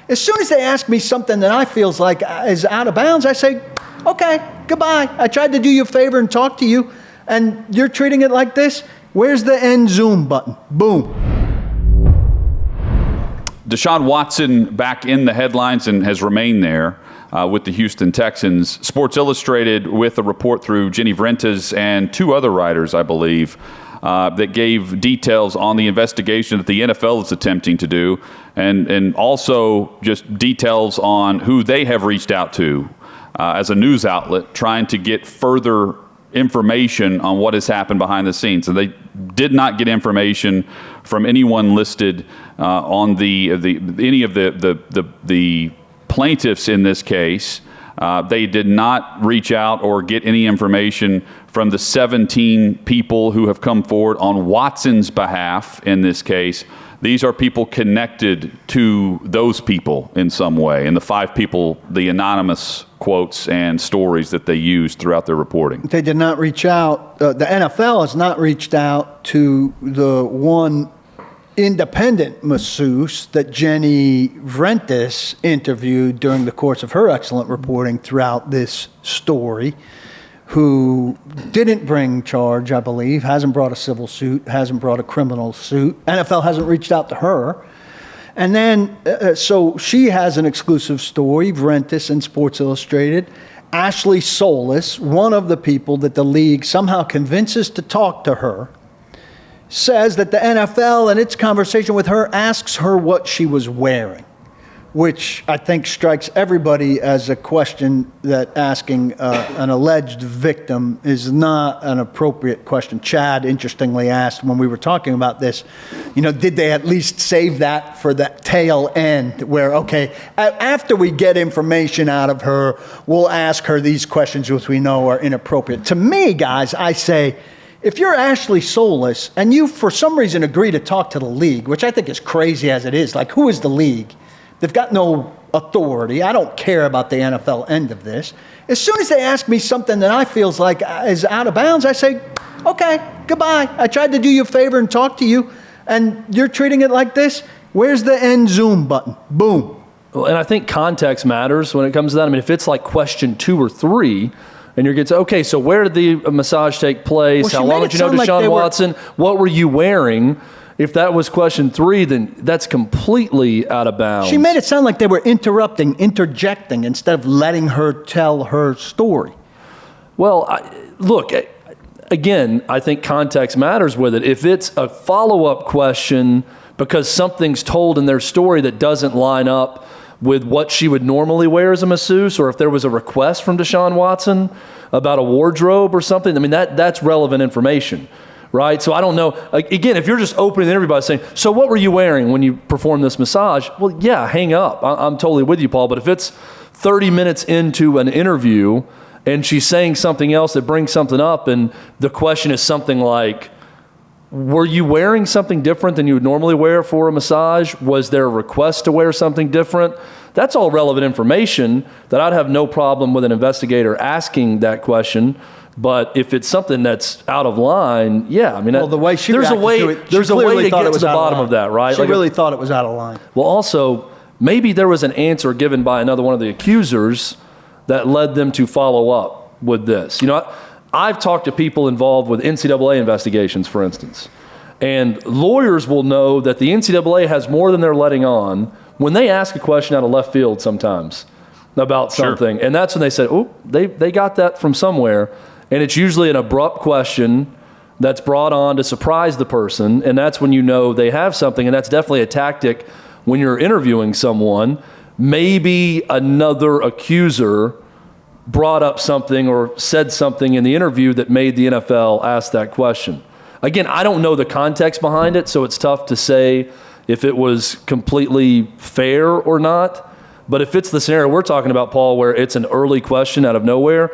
As soon as they ask me something that I feels like is out of bounds, I say, okay, goodbye. I tried to do you a favor and talk to you, and you're treating it like this? Where's the end Zoom button? Boom. Deshaun Watson back in the headlines and has remained there with the Houston Texans. Sports Illustrated, with a report through Jenny Vrentas and two other writers, I believe, that gave details on the investigation that the NFL is attempting to do, and also just details on who they have reached out to as a news outlet, trying to get further information on what has happened behind the scenes. And they did not get information from anyone listed on any of the plaintiffs in this case. They did not reach out or get any information from the 17 people who have come forward on Watson's behalf in this case. These are people connected to those people in some way, and the 5 people, the anonymous quotes and stories that they used throughout their reporting. They did not reach out. The NFL has not reached out to the one independent masseuse that Jenny Vrentas interviewed during the course of her excellent reporting throughout this story, who didn't bring charge, I believe, hasn't brought a civil suit, hasn't brought a criminal suit. NFL hasn't reached out to her. And then, so she has an exclusive story, Vrentas in Sports Illustrated. Ashley Solis, one of the people that the league somehow convinces to talk to her, says that the NFL in its conversation with her asks her what she was wearing, which I think strikes everybody as a question that asking an alleged victim is not an appropriate question. Chad interestingly asked when we were talking about this, did they at least save that for the tail end where, okay, after we get information out of her, we'll ask her these questions which we know are inappropriate. To me, guys, I say, if you're Ashley Solis and you for some reason agree to talk to the league, which I think is crazy as it is, like who is the league? They've got no authority. I don't care about the NFL end of this. As soon as they ask me something that I feels like is out of bounds, I say, okay, goodbye. I tried to do you a favor and talk to you, and you're treating it like this? Where's the end Zoom button? Boom. Well, and I think context matters when it comes to that. I mean, if it's like question 2 or 3, and you're getting, okay, so where did the massage take place? Well, how long did you know Deshaun Watson? What were you wearing? If that was question 3, then that's completely out of bounds. She made it sound like they were interjecting instead of letting her tell her story. Well, look, again, I think context matters with it. If it's a follow-up question because something's told in their story that doesn't line up with what she would normally wear as a masseuse, or if there was a request from Deshaun Watson about a wardrobe or something, I mean, that's relevant information. Right? So I don't know. Again, if you're just opening the interview by saying, so what were you wearing when you performed this massage? Well, yeah, hang up. I'm totally with you, Paul. But if it's 30 minutes into an interview and she's saying something else that brings something up, and the question is something like, were you wearing something different than you would normally wear for a massage? Was there a request to wear something different? That's all relevant information that I'd have no problem with an investigator asking that question. But if it's something that's out of line, yeah, I mean, well, the way she there's a way to get to the bottom of that, right? She really thought it was out of line. Well, also, maybe there was an answer given by another one of the accusers that led them to follow up with this. I've talked to people involved with NCAA investigations, for instance, and lawyers will know that the NCAA has more than they're letting on when they ask a question out of left field sometimes about something. Sure. And that's when they say, oh, they got that from somewhere. And it's usually an abrupt question that's brought on to surprise the person, and that's when you know they have something, and that's definitely a tactic when you're interviewing someone. Maybe another accuser brought up something or said something in the interview that made the NFL ask that question. Again, I don't know the context behind it, so it's tough to say if it was completely fair or not. But if it's the scenario we're talking about, Paul, where it's an early question out of nowhere,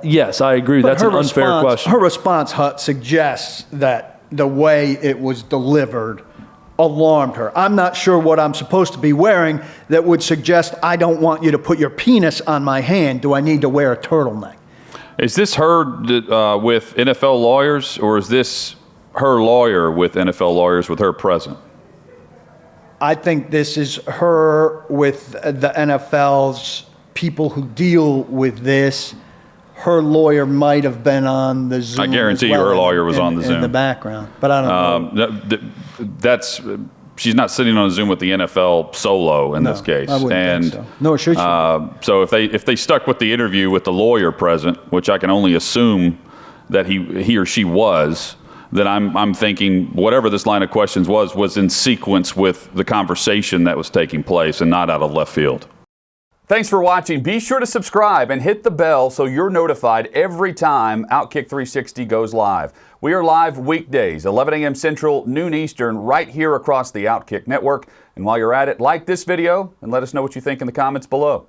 yes, I agree. That's an unfair question. Her response, Hut, suggests that the way it was delivered alarmed her. I'm not sure what I'm supposed to be wearing that would suggest I don't want you to put your penis on my hand. Do I need to wear a turtleneck? Is this her with NFL lawyers, or is this her lawyer with NFL lawyers with her present? I think this is her with the NFL's people who deal with this. Her lawyer might have been on the Zoom. I guarantee you her lawyer was on the Zoom in the background, but I don't know. She's not sitting on a Zoom with the NFL solo in this case. I wouldn't think so. Nor should she. So if they stuck with the interview with the lawyer present, which I can only assume that he or she was, then I'm thinking whatever this line of questions was in sequence with the conversation that was taking place and not out of left field. Thanks for watching. Be sure to subscribe and hit the bell so you're notified every time Outkick 360 goes live. We are live weekdays, 11 a.m. Central, noon Eastern, right here across the Outkick network. And while you're at it, like this video and let us know what you think in the comments below.